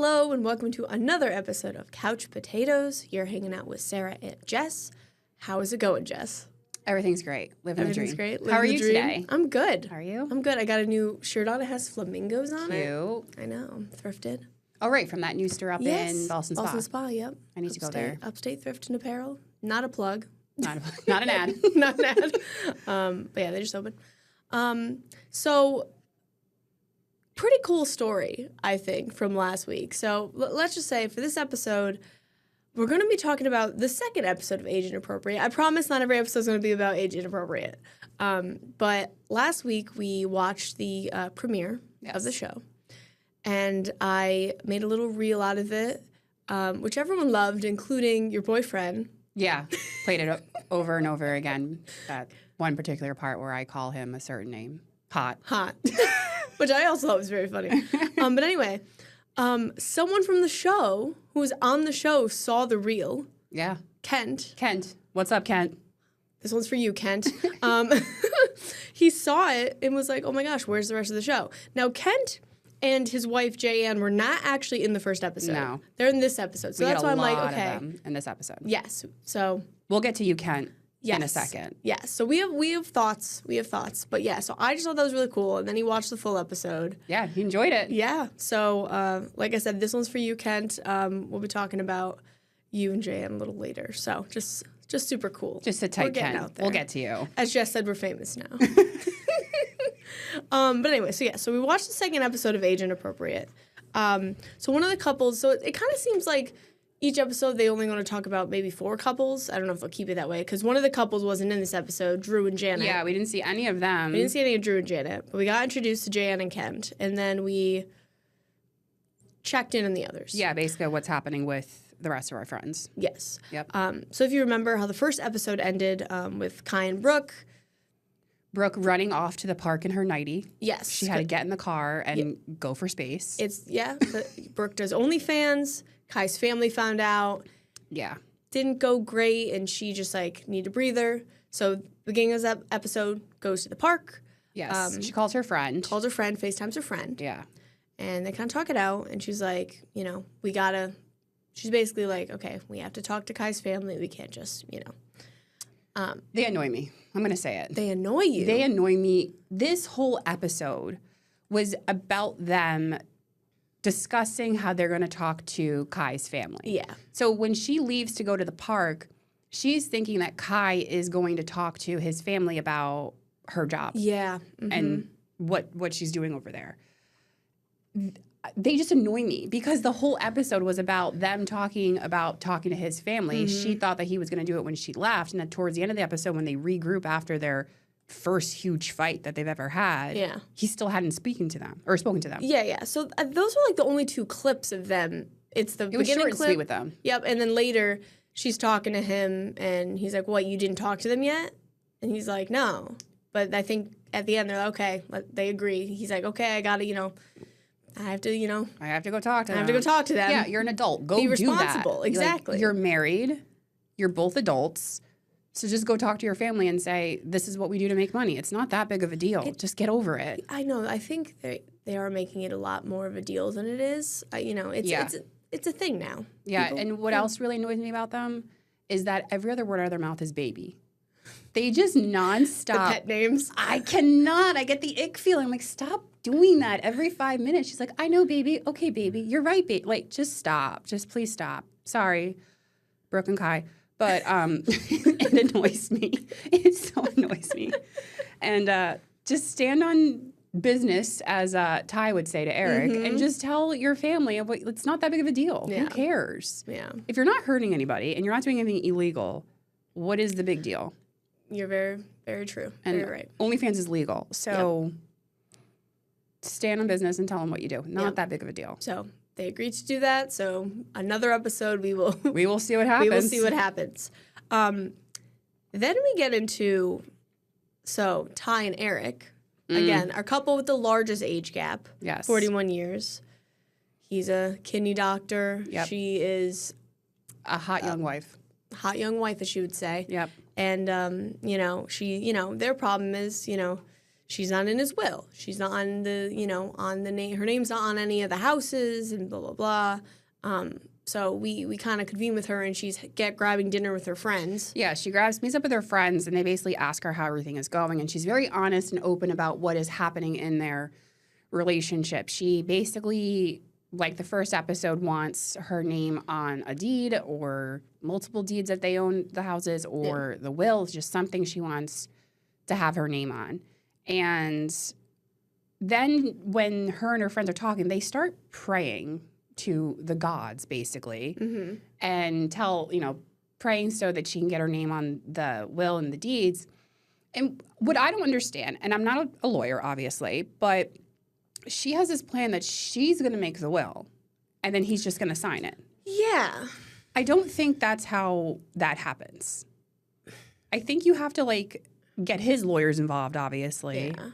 Hello and welcome to another episode of Couch Potatoes. You're hanging out with Sara and Jess. How is it going, Jess? Everything's great. Living the dream. Everything's great. How are you today? I'm good. How are you? I'm good. I got a new shirt on. It has flamingos on it. Cute. I know. I'm thrifted. Oh, right. From that new store up in Boston Spa. Boston Spa, yep. I need to go there. Upstate Thrift and Apparel. Not a plug. Not an ad. Not an ad. But yeah, they just opened. So, pretty cool story, I think, from last week. So let's just say for this episode, we're going to be talking about the second episode of Age Inappropriate. I promise not every episode is going to be about Age Inappropriate. But last week we watched the premiere of the show, and I made a little reel out of it, which everyone loved, including your boyfriend. Yeah. Played it over and over again. That one particular part where I call him a certain name. Hot. Which I also thought was very funny. But anyway, someone from the show who was on the show saw the reel. Yeah. Kent. What's up, Kent? This one's for you, Kent. He saw it and was like, oh my gosh, where's the rest of the show? Now, Kent and his wife, Jan, were not actually in the first episode. No. They're in this episode. So that's why I'm like, okay. Of them in this episode. Yes. So we'll get to you, Kent. Yes. In a second. Yes. So we have thoughts. But yeah, so I just thought that was really cool. And then he watched the full episode. Yeah, he enjoyed it. Yeah. So like I said, this one's for you, Kent. We'll be talking about you and Jan a little later. So just super cool. Just a tight Kent. Out there. We'll get to you. As Jess said, we're famous now. But anyway, so we watched the second episode of Age Inappropriate. So one of the couples, so it kind of seems like each episode, they only want to talk about maybe 4 couples. I don't know if they'll keep it that way, because one of the couples wasn't in this episode, Drew and Janet. Yeah, we didn't see any of them. We didn't see any of Drew and Janet, but we got introduced to Jan and Kent, and then we checked in on the others. Yeah, basically what's happening with the rest of our friends. Yes. Yep. So if you remember how the first episode ended with Kai and Brooke. Brooke running off to the park in her nightie. Yes. She had to get in the car and go for space. Brooke does OnlyFans. Kai's family found out. Yeah. Didn't go great, and she just, needed a breather. So, beginning of that episode, goes to the park. Yes. She calls her friend. FaceTimes her friend. Yeah. And they kind of talk it out, and she's like, she's basically like, okay, we have to talk to Kai's family. We can't just, They annoy me. I'm going to say it. They annoy you? They annoy me. This whole episode was about them discussing how they're going to talk to Kai's family. Yeah. So when she leaves to go to the park, she's thinking that Kai is going to talk to his family about her job. Yeah. Mm-hmm. And what she's doing over there. They just annoy me because the whole episode was about them talking to his family. Mm-hmm. She thought that he was going to do it when she left. And then towards the end of the episode, when they regroup after their first huge fight that they've ever had, he still hadn't spoken to them. Yeah. So those were the only 2 clips of them. It was short and clip. sweet with them. Yep. And then later she's talking to him and he's like, what, you didn't talk to them yet? And he's like, no. But I think at the end they're like, okay, they agree. He's like, okay, I got to, I have to go talk to them. Yeah, you're an adult. Go be responsible. Do that. Exactly. You're married. You're both adults. So just go talk to your family and say, this is what we do to make money. It's not that big of a deal. Just get over it. I know. I think they are making it a lot more of a deal than it is. It's a thing now. Yeah, and what else really annoys me about them is that every other word out of their mouth is baby. They just nonstop. The pet names. I cannot. I get the ick feeling. I'm like, stop doing that every 5 minutes. She's like, I know, baby. Okay, baby. You're right, baby. Just stop. Just please stop. Sorry, Brooke and Kai. But it annoys me. It so annoys me. And just stand on business, as Ty would say to Eric, and just tell your family, it's not that big of a deal. Yeah. Who cares? Yeah. If you're not hurting anybody and you're not doing anything illegal, what is the big deal? You're very, very true. And very right. OnlyFans is legal. So stand on business and tell them what you do. Not that big of a deal. So they agreed to do that. So another episode, we will see what happens. We will see what happens. Then we get into Ty and Eric. Again, our couple with the largest age gap. Yes. 41 years. He's a kidney doctor. Yep. She is a hot young wife. Hot young wife, as she would say. Yep. And, their problem is, she's not in his will. She's not on the, on the name. Her name's not on any of the houses and blah, blah, blah. So we kind of convene with her, and she's grabbing dinner with her friends. Yeah, she meets up with her friends, and they basically ask her how everything is going. And she's very honest and open about what is happening in their relationship. She basically, like the first episode, wants her name on a deed or multiple deeds that they own the houses, or the will. It's just something she wants to have her name on. And then when her and her friends are talking, they start praying to the gods, basically, and praying so that she can get her name on the will and the deeds. And what I don't understand, and I'm not a lawyer, obviously, but she has this plan that she's going to make the will, and then he's just going to sign it. Yeah. I don't think that's how that happens. I think you have to, get his lawyers involved, obviously. Yeah.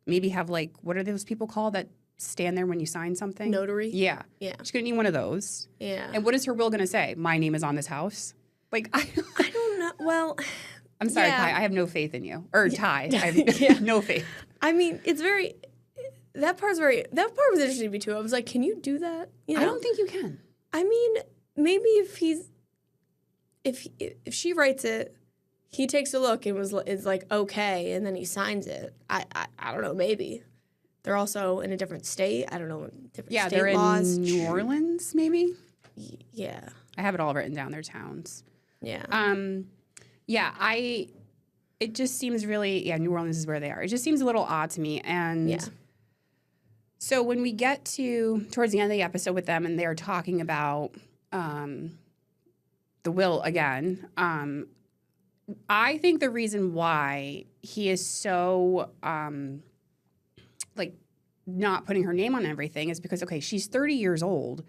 Maybe have, what are those people called that stand there when you sign something? Notary? Yeah. Yeah. She's going to need one of those. Yeah. And what is her will going to say? My name is on this house? I don't know. Well, I'm sorry, yeah. Ty. I have no faith in you. Or Ty. I have no faith. I mean, it's very... That part was interesting to me, too. I was like, can you do that? I don't think you can. I mean, maybe if she writes it, he takes a look and is like, okay, and then he signs it. I don't know, maybe. They're also in a different state. I don't know, different state laws. In New Orleans, maybe? Yeah. I have it all written down, their towns. Yeah. It just seems really, New Orleans is where they are. It just seems a little odd to me. And so when we get towards the end of the episode with them and they're talking about the will again, I think the reason why he is so, not putting her name on everything is because, okay, she's 30 years old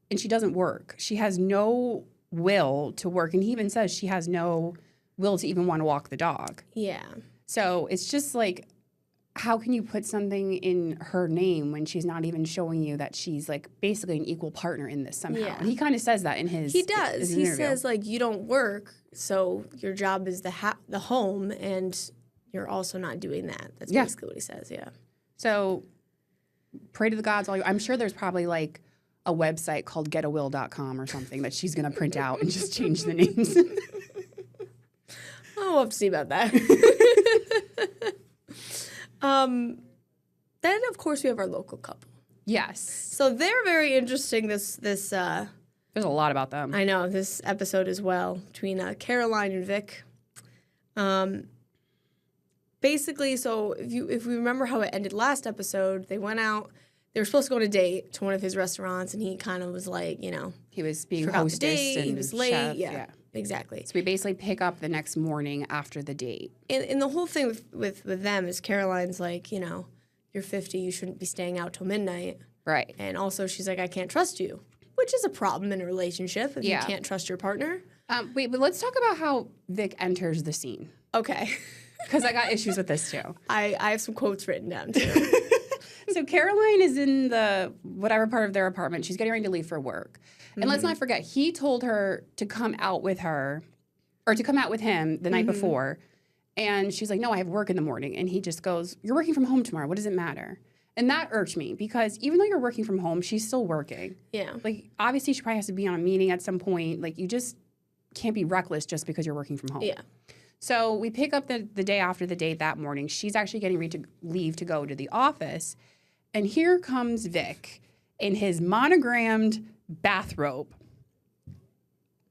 and she doesn't work. She has no will to work. And he even says she has no will to even want to walk the dog. Yeah. So it's just how can you put something in her name when she's not even showing you that she's basically an equal partner in this somehow? Yeah. And he kind of says that in his He does. He interview. says you don't work, so your job is the home, and you're also not doing that. That's basically what he says. Yeah. So pray to the gods all you. I'm sure there's probably a website called getawill.com or something that she's gonna print out and just change the names. I'll have to see about that. Then of course we have our local couple. Yes. So they're very interesting. This there's a lot about them. I know this episode as well between Caroline and Vic. Basically, so if we remember how it ended last episode, they went out. They were supposed to go on a date to one of his restaurants, and he kind of was he was being forgot the hostess date, and he was late. chef. Yeah, exactly. So we basically pick up the next morning after the date. And the whole thing with them is Caroline's you're 50, you shouldn't be staying out till midnight. Right. And also she's like, I can't trust you, which is a problem in a relationship if you can't trust your partner. Wait, but let's talk about how Vic enters the scene. Okay. Because I got issues with this too. I have some quotes written down too. So Caroline is in the whatever part of their apartment. She's getting ready to leave for work. And let's not forget, he told her to come out with her, or to come out with him the night before. And she's like, no, I have work in the morning. And he just goes, you're working from home tomorrow. What does it matter? And that irked me because even though you're working from home, she's still working. Yeah. Obviously, she probably has to be on a meeting at some point. You just can't be reckless just because you're working from home. Yeah. So we pick up the day after the date that morning. She's actually getting ready to leave to go to the office. And here comes Vic in his monogrammed bathrobe.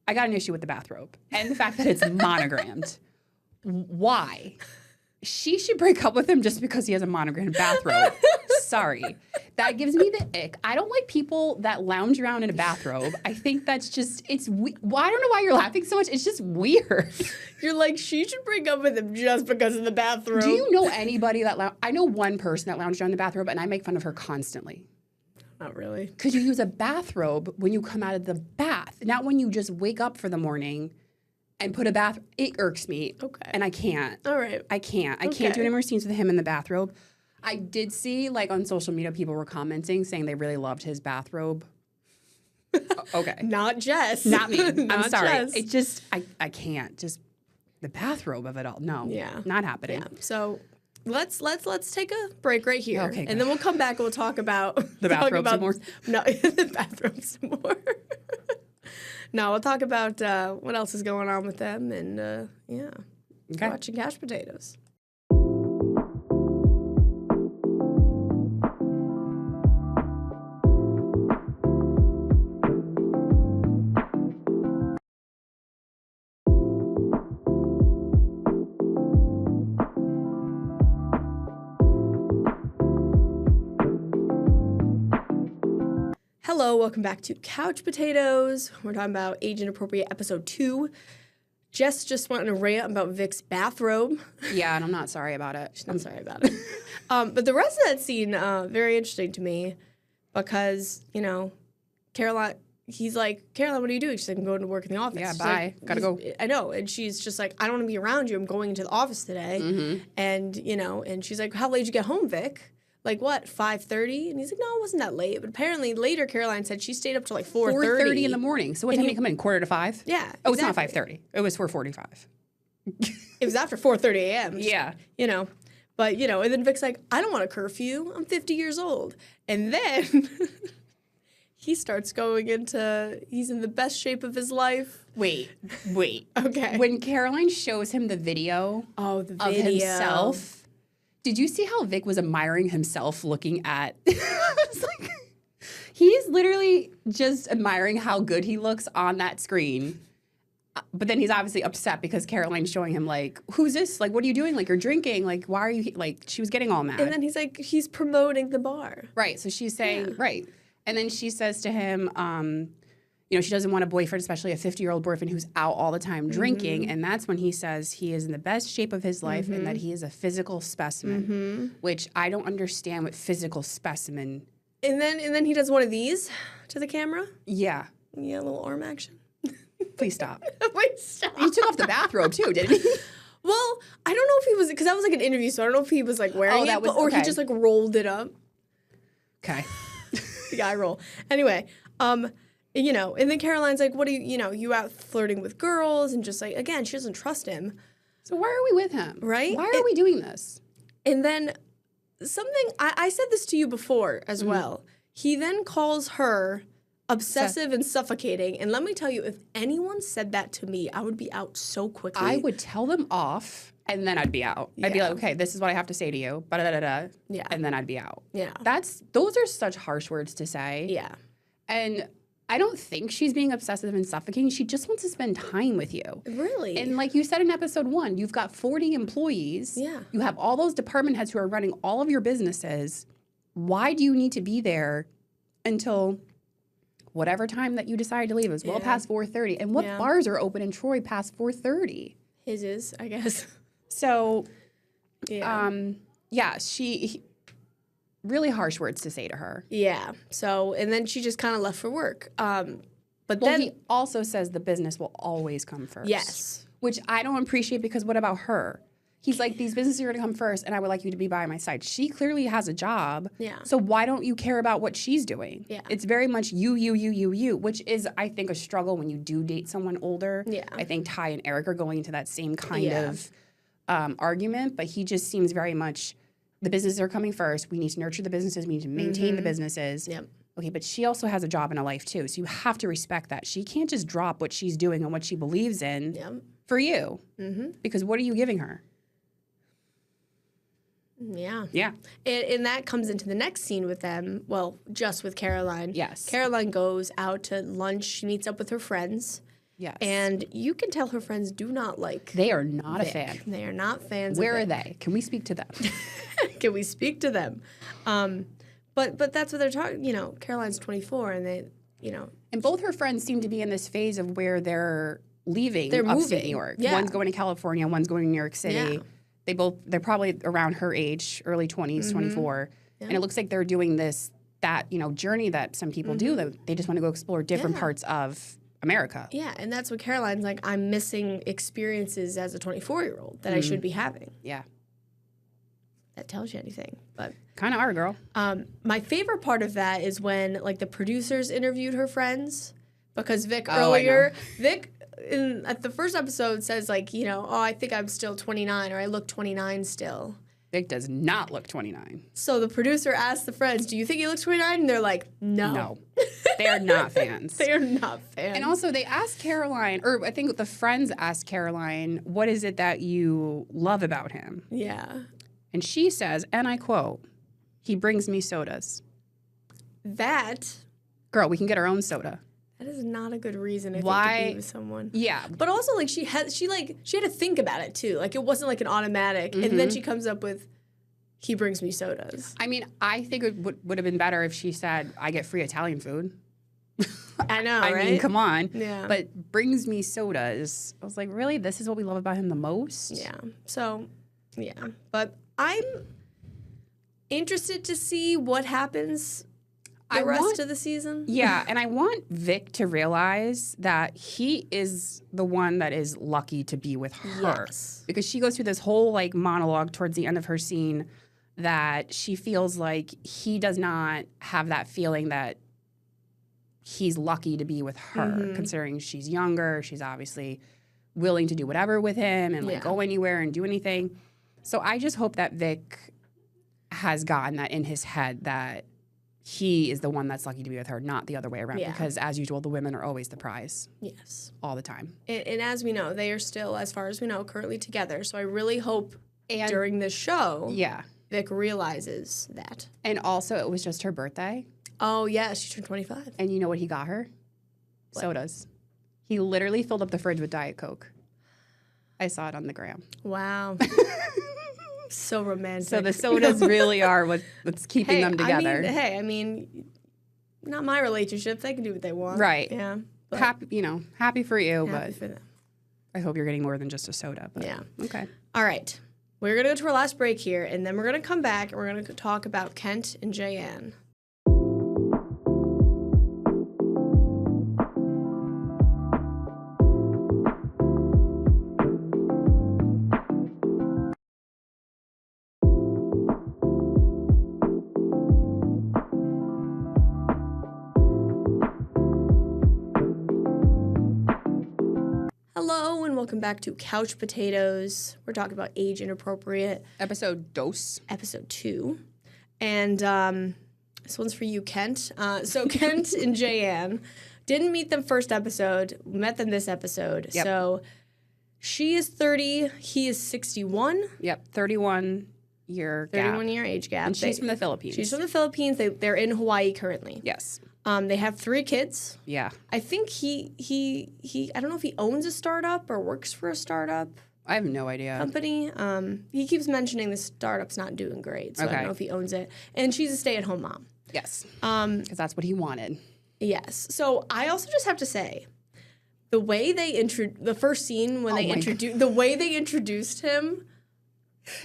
I got an issue with the bathrobe and the fact that it's monogrammed. Why? She should break up with him just because he has a monogrammed bathrobe. Sorry. That gives me the ick. I don't like people that lounge around in a bathrobe. I think that's just, well, I don't know why you're laughing so much. It's just weird. You're like, she should break up with him just because of the bathrobe. Do you know anybody that I know one person that lounged around in the bathrobe, and I make fun of her constantly. Not really. Because you use a bathrobe when you come out of the bath, not when you just wake up for the morning and put a bath. It irks me. Okay. And I can't. All right. I can't do any more scenes with him in the bathrobe. I did see, on social media, people were commenting saying they really loved his bathrobe. Okay. Not Jess. Not me. I'm sorry. Jess. It just, I can't. Just the bathrobe of it all. No. Yeah. Not happening. Yeah. So let's take a break right here, Okay, and then we'll come back and we'll talk about The bathrobe some more? No, the bathrobe some more. No, we'll talk about what else is going on with them, and watching Couch Potatoes. Hello, welcome back to Couch Potatoes. We're talking about Age Inappropriate episode 2. Jess just went on a rant about Vic's bathrobe. Yeah, and I'm not sorry about it. She's not sorry about it. But the rest of that scene, very interesting to me because, Caroline, he's like, Caroline, what are you doing? She's like, I'm going to work in the office. Yeah, She's bye. like, Gotta go. I know. And she's just like, I don't want to be around you. I'm going into the office today. Mm-hmm. And, and she's like, how late did you get home, Vic? Like, what, 5:30? And he's like, no, it wasn't that late. But apparently later, Caroline said she stayed up till like 4:30. 4:30 in the morning. So what time did you come in? 4:45? Yeah, Oh, it's not exactly. 5:30. It was 4:45. It was after 4:30 a.m. Yeah. But, and then Vic's like, I don't want a curfew. I'm 50 years old. And then he starts going into, he's in the best shape of his life. Wait. Okay. When Caroline shows him the video Oh, the of video. himself, did you see how Vic was admiring himself looking at... It's like, he's literally just admiring how good he looks on that screen. But then he's obviously upset because Caroline's showing him, like, who's this? Like, what are you doing? Like, you're drinking. Like, why are you... Like, she was getting all mad. And then he's like, he's promoting the bar. Right. So she's saying, right. And then she says to him, she doesn't want a boyfriend, especially a 50-year-old boyfriend who's out all the time drinking. Mm-hmm. And that's when he says he is in the best shape of his life and that he is a physical specimen, which I don't understand what physical specimen. And then he does one of these to the camera. Yeah. Yeah, a little arm action. Please stop. Wait, stop. He took off the bathrobe too, didn't he? Well, I don't know if he was, because that was like an interview, so I don't know if he was like wearing it, or he just like rolled it up. Okay. The guy roll. Anyway, and then Caroline's like, what are you out flirting with girls? And just like, again, she doesn't trust him. So why are we with him? Right? Why are we doing this? And then something, I said this to you before as well. He then calls her obsessive and suffocating. And let me tell you, if anyone said that to me, I would be out so quickly. I would tell them off and then I'd be out. I'd be like, okay, this is what I have to say to you. Yeah. And then I'd be out. Yeah. Those are such harsh words to say. Yeah. And I don't think she's being obsessive and suffocating. She just wants to spend time with you. Really? And like you said in episode 1, you've got 40 employees. Yeah. You have all those department heads who are running all of your businesses. Why do you need to be there until whatever time that you decide to leave? It was well past 4:30. And what bars are open in Troy past 4:30? His is, I guess. So, yeah. she really harsh words to say to her. Yeah. So, and then she just kind of left for work. But then he also says the business will always come first. Yes. Which I don't appreciate because what about her? He's like, these businesses are going to come first, and I would like you to be by my side. She clearly has a job. Yeah. So why don't you care about what she's doing? Yeah. It's very much you, which is, I think, a struggle when you do date someone older. Yeah. I think Ty and Eric are going into that same kind of argument, but he just seems very much, the businesses are coming first. We need to nurture the businesses. We need to maintain the businesses. Yep. Okay, but she also has a job and a life, too. So you have to respect that. She can't just drop what she's doing and what she believes in for you. Mm-hmm. Because what are you giving her? Yeah. Yeah. And that comes into the next scene with them. Well, just with Caroline. Yes. Caroline goes out to lunch. She meets up with her friends. Yes. And you can tell her friends do not like They are not Vic. a fan. They are not fans Where of are Vic. they? Can we speak to them? Can we speak to them? But that's what they're talking. Caroline's 24, and they, And both her friends seem to be in this phase of where they're leaving They're upstate moving. New York. Yeah. One's going to California, one's going to New York City. Yeah. They're probably around her age, early 20s, 24. Yeah. And it looks like they're doing that journey that some people do. That they just want to go explore different parts of America. Yeah, and that's what Caroline's like, I'm missing experiences as a 24-year-old that I should be having. Yeah. That tells you anything. But kind of are, girl. my favorite part of that is when the producers interviewed her friends, because Vic at the first episode says I think I'm still 29 or I look 29 still. Vic does not look 29. So the producer asked the friends, do you think he looks 29? And they're like, no. No. They are not fans. They are not fans. And also they asked Caroline, or I think the friends asked Caroline, what is it that you love about him? Yeah. And she says, and I quote, he brings me sodas. That... Girl, we can get our own soda. That is not a good reason, I think, to be with someone. Yeah. But also, like, she had to think about it, too. Like, it wasn't, like, an automatic. And then she comes up with, he brings me sodas. I mean, I think it would have been better if she said, I get free Italian food. I know, I right? mean, come on. Yeah. But brings me sodas. I was like, really? This is what we love about him the most? Yeah. So, yeah. But I'm interested to see what happens the rest of the season. Yeah, and I want Vic to realize that he is the one that is lucky to be with her. Yes. Because she goes through this whole, like, monologue towards the end of her scene that she feels like he does not have that feeling that he's lucky to be with her, considering she's younger. She's obviously willing to do whatever with him and, like, go anywhere and do anything. So I just hope that Vic has gotten that in his head that he is the one that's lucky to be with her, not the other way around. Yeah. Because, as usual, the women are always the prize. Yes. All the time. And as we know, they are still, as far as we know, currently together. So I really hope during this show, Vic realizes that. And also, it was just her birthday. Oh, yeah, she turned 25. And you know what he got her? What? Sodas. He literally filled up the fridge with Diet Coke. I saw it on the gram. Wow. So romantic. So the sodas really are what's keeping them together. I mean, not my relationship. They can do what they want. Right. Yeah. Happy for you, Happy but for them. I hope you're getting more than just a soda. But Yeah. Okay. All right. We're going to go to our last break here, and then we're going to come back, and we're going to talk about Kent and Jayanne. Hello, and welcome back to Couch Potatoes. We're talking about Age Inappropriate. Episode 2. And this one's for you, Kent. So Kent and Jayanne didn't meet them first episode. We met them this episode. Yep. So she is 30. He is 61. Yep, 31-year gap. 31-year age gap. And she's from the Philippines. She's from the Philippines. They're in Hawaii currently. Yes. They have 3 kids. Yeah. I think he I don't know if he owns a startup or works for a startup I have no idea. company. He keeps mentioning the startup's not doing great, so I don't know if he owns it. And she's a stay-at-home mom. Yes. Because that's what he wanted. Yes. So I also just have to say, the way they the first scene when the way they introduced him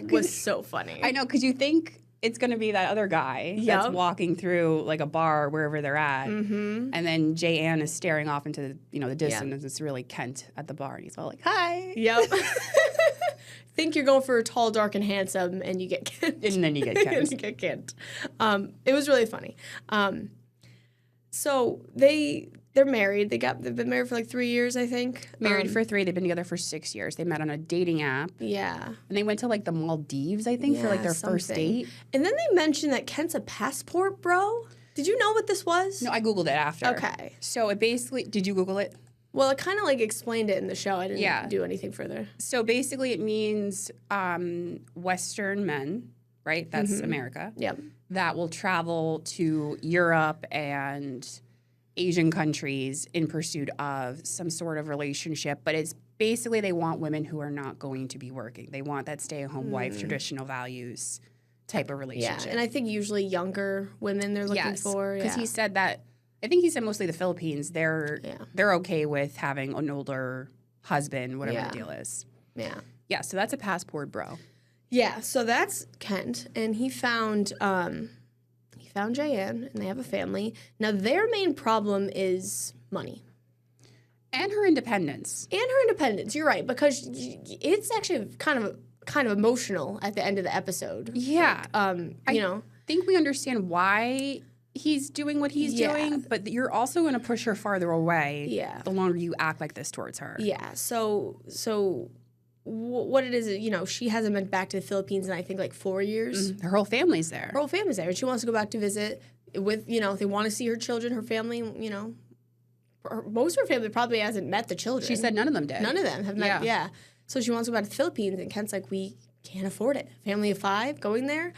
was so funny. I know, because you think it's going to be that other guy that's walking through like a bar wherever they're at. Mm-hmm. And then Jayanne is staring off into the distance. And it's really Kent at the bar. And he's all like, hi. Yep. Think you're going for a tall, dark, and handsome, and you get Kent. And then you get Kent. And you get Kent. It was really funny. So they're married. They've been married for like 3 years, I think. Married for 3. They've been together for 6 years. They met on a dating app. Yeah. And they went to like the Maldives, I think, for like their first date. And then they mentioned that Kent's a passport bro. Did you know what this was? No, I Googled it after. Okay. So it basically, did you Google it? Well, it kind of like explained it in the show. I didn't do anything further. So basically it means Western men, right? That's America. Yep. That will travel to Europe and Asian countries in pursuit of some sort of relationship. But it's basically they want women who are not going to be working. They want that stay-at-home wife, traditional values type of relationship. Yeah, and I think usually younger women they're looking for. Because he said that, I think he said mostly the Philippines, they're okay with having an older husband, whatever the deal is. Yeah. Yeah, so that's a passport bro. Yeah, so that's Kent, and he found Jayanne, and they have a family. Now, their main problem is money. And her independence. You're right, because it's actually kind of emotional at the end of the episode. Yeah. I think we understand why he's doing what he's doing, but you're also going to push her farther away the longer you act like this towards her. Yeah, so what it is, she hasn't been back to the Philippines in, I think, like 4 years. Her whole family's there. Her whole family's there. And she wants to go back to visit with, if they want to see her children, her family, most of her family probably hasn't met the children. She said none of them did. None of them have met, yeah. So she wants to go back to the Philippines, and Kent's like, we can't afford it. Family of 5 going there.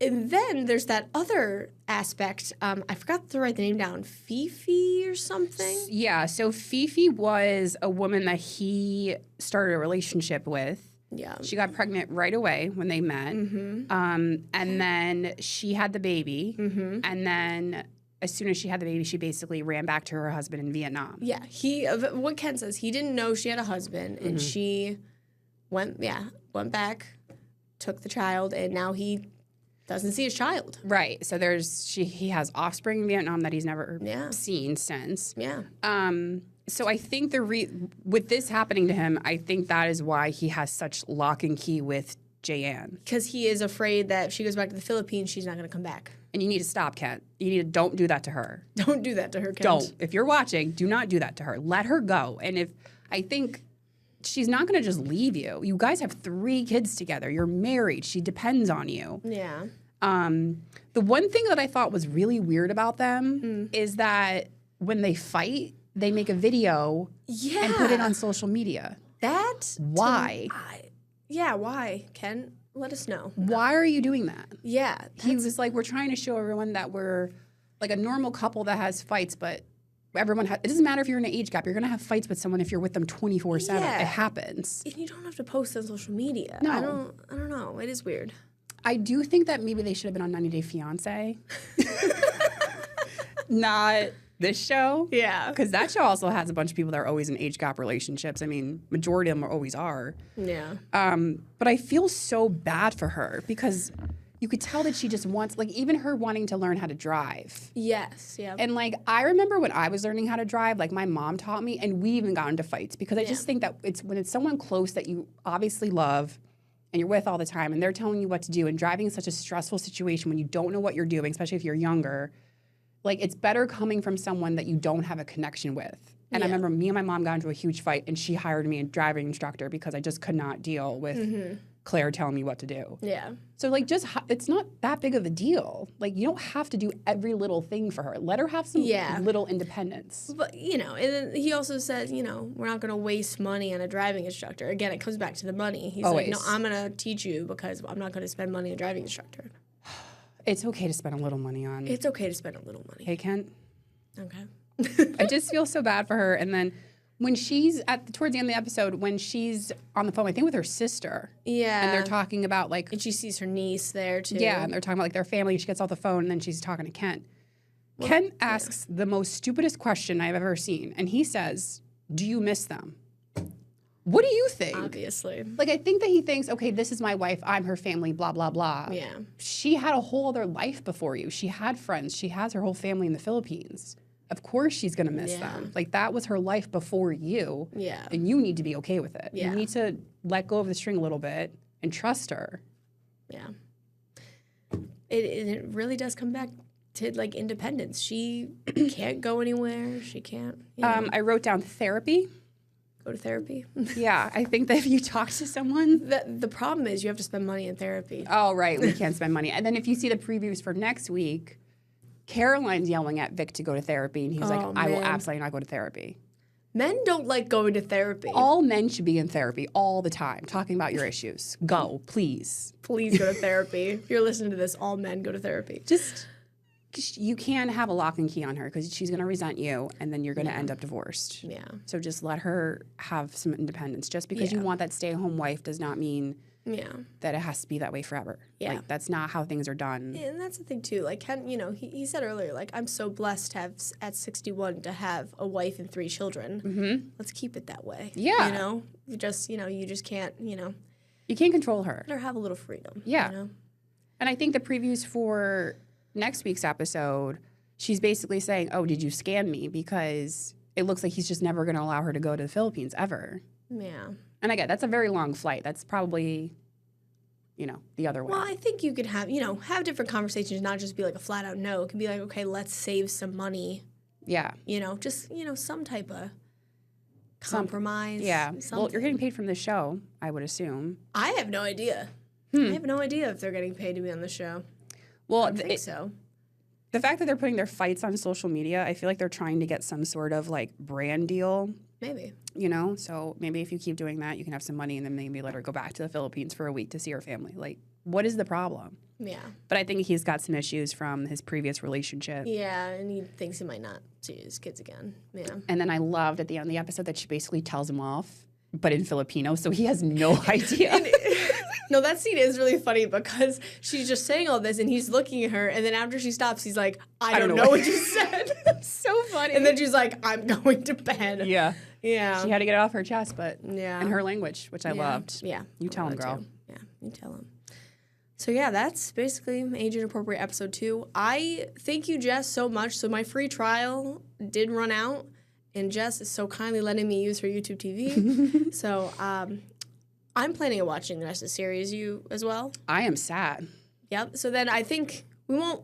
And then there's that other aspect. I forgot to write the name down. Fifi or something? Yeah, so Fifi was a woman that he started a relationship with. Yeah. She got pregnant right away when they met. Mm-hmm. And then she had the baby. Mm-hmm. And then as soon as she had the baby, she basically ran back to her husband in Vietnam. Yeah. What Ken says, he didn't know she had a husband, and she went back, took the child, and now he doesn't see his child. Right. So he has offspring in Vietnam that he's never seen since. Yeah. So I think with this happening to him, I think that is why he has such lock and key with Jayanne. Because he is afraid that if she goes back to the Philippines, she's not going to come back. And you need to stop, Kent. Don't do that to her. Don't do that to her, Kent. Don't. If you're watching, do not do that to her. Let her go. And I think she's not going to just leave you. You guys have 3 kids together. You're married. She depends on you. Yeah. The one thing that I thought was really weird about them is that when they fight, they make a video and put it on social media. Why? Why, Ken? Let us know. Why are you doing that? Yeah. He was like, we're trying to show everyone that we're like a normal couple that has fights, but it doesn't matter if you're in an age gap. You're going to have fights with someone if you're with them 24/7. It happens. And you don't have to post on social media. No. I don't know. It is weird. I do think that maybe they should have been on 90 Day Fiancé. Not this show. Yeah. Because that show also has a bunch of people that are always in age gap relationships. I mean, majority of them always are. Yeah. But I feel so bad for her because you could tell that she just wants, like, even her wanting to learn how to drive. Yes. Yeah. And, like, I remember when I was learning how to drive, like, my mom taught me, and we even got into fights because I just think that when it's someone close that you obviously love and you're with all the time, and they're telling you what to do, and driving is such a stressful situation when you don't know what you're doing, especially if you're younger. Like, it's better coming from someone that you don't have a connection with. And I remember me and my mom got into a huge fight, and she hired me a driving instructor because I just could not deal with Claire telling me what to do. Yeah. So, like, it's not that big of a deal. Like, you don't have to do every little thing for her. Let her have some little independence. But, and then he also says, we're not going to waste money on a driving instructor. Again, it comes back to the money. He's Always. like, no, I'm going to teach you because I'm not going to spend money on a driving instructor. It's okay to spend a little money on. It's okay to spend a little money. Hey, Kent. Okay. I just feel so bad for her. And then when she's towards the end of the episode, when she's on the phone, I think with her sister. Yeah. And they're talking about, like. And she sees her niece there, too. Yeah, and they're talking about, like, their family. She gets off the phone, and then she's talking to Kent. Kent asks the most stupidest question I've ever seen. And he says, do you miss them? What do you think? Obviously. Like, I think that he thinks, okay, this is my wife. I'm her family, blah, blah, blah. Yeah. She had a whole other life before you. She had friends. She has her whole family in the Philippines. Of course she's going to miss them. Like, that was her life before you. Yeah. And you need to be okay with it. Yeah. You need to let go of the string a little bit and trust her. Yeah. It really does come back to, like, independence. She can't go anywhere. She can't. I wrote down therapy. Go to therapy. Yeah, I think that if you talk to someone. The problem is you have to spend money in therapy. Oh, right. We can't spend money. And then if you see the previews for next week, Caroline's yelling at Vic to go to therapy. And he's like, I will absolutely not go to therapy. Men don't like going to therapy. All men should be in therapy all the time, talking about your issues. Go, please. Please go to therapy. If you're listening to this, all men go to therapy. You can have a lock and key on her because she's going to resent you, and then you're going to end up divorced. Yeah. So just let her have some independence. Just because you want that stay-at-home wife does not mean that it has to be that way forever. Yeah. Like, that's not how things are done. And that's the thing, too. Like, Ken, he said earlier, like, I'm so blessed to have, at 61, to have a wife and 3 children. Mm-hmm. Let's keep it that way. Yeah. You just can't, You can't control her. let her have a little freedom. Yeah. And I think the previews for next week's episode, she's basically saying, oh, did you scam me? Because it looks like he's just never going to allow her to go to the Philippines ever. Yeah. And again, that's a very long flight. That's probably, the other way. Well, I think you could have, have different conversations, not just be like a flat out no. It could be like, okay, let's save some money. Yeah. Just, some type of, compromise. Yeah. Something. Well, you're getting paid from the show, I would assume. I have no idea. I have no idea if they're getting paid to be on the show. Well, I think so. The fact that they're putting their fights on social media, I feel like they're trying to get some sort of like brand deal. Maybe. You know, so maybe if you keep doing that, you can have some money and then maybe let her go back to the Philippines for a week to see her family. Like, what is the problem? Yeah. But I think he's got some issues from his previous relationship. Yeah, and he thinks he might not see his kids again. Yeah. And then I loved at the end of the episode that she basically tells him off, but in Filipino, so he has no idea. No, that scene is really funny because she's just saying all this and he's looking at her, and then after she stops, he's like, I don't know what you said. So funny. And then she's like, I'm going to bed. Yeah. Yeah. She had to get it off her chest, but Yeah. in her language, which I loved. Yeah. You tell him, girl. Too. Yeah, you tell him. So yeah, that's basically Age Inappropriate episode 2. I thank you, Jess, so much. So my free trial did run out, and Jess is so kindly letting me use her YouTube TV. So I'm planning on watching the rest of the series. You as well? I am sad. Yep. So then I think we won't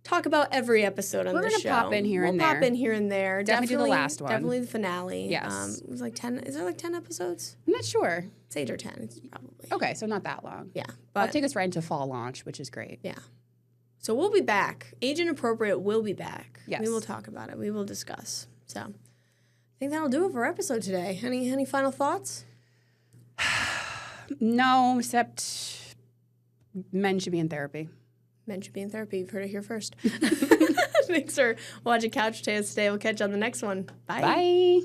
talk about every episode on the show. We're gonna pop in here and there. We'll pop in here and there. Definitely do the last one. Definitely the finale. Yes. It was like 10. Is there like 10 episodes? I'm not sure. It's 8 or 10. It's probably. Okay, so not that long. Yeah. I'll But take us right into fall launch, which is great. yeah. So we'll be back. Age Inappropriate will be back. Yes. We will talk about it. We will discuss. So I think that'll do it for our episode today. Any final thoughts? No, except men should be in therapy. Men should be in therapy. You've heard it here first. Thanks for watching Couch Tales today. We'll catch you on the next one. Bye. Bye.